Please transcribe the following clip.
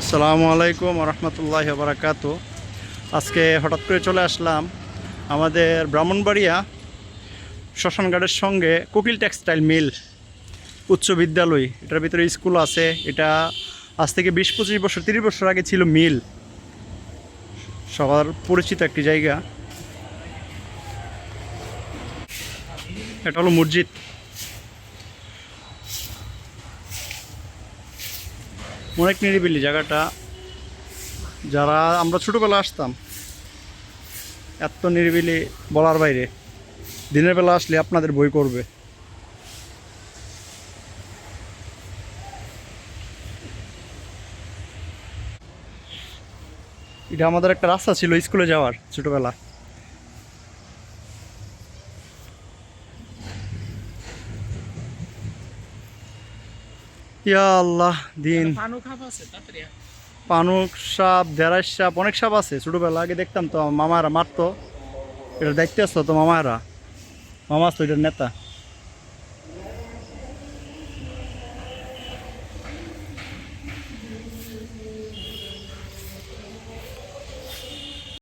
আসসালামু আলাইকুম রহমতুল্লাহ বারাকাতু। আজকে হঠাৎ করে চলে আসলাম আমাদের ব্রাহ্মণবাড়িয়া শ্মশানঘাটের সঙ্গে কোকিল টেক্সটাইল মিল উচ্চ বিদ্যালয়। এটার ভিতরে স্কুল আছে। এটা আজ থেকে 20-25 বছর 30 বছর আগে ছিল মিল, সবার পরিচিত একটি জায়গা। এটা হলো মসজিদ। অনেক নিরিবিলি জায়গাটা। যারা আমরা ছোটোবেলা আসতাম, এত নিরিবিলি বলার বাইরে। দিনের বেলা আসলে আপনাদের বই করবে। এটা আমাদের একটা রাস্তা ছিল স্কুলে যাওয়ার ছোটোবেলা। ইয়া আল্লাহ দিন। পানুক সাপ, দেড়াই সাপ, অনেক সাপ আছে। ছোটোবেলা আগে দেখতাম তো, মামারা মারতো। এটার দায়িত্বে আসতো তো মামারা। মামা আসতো এটার নেতা।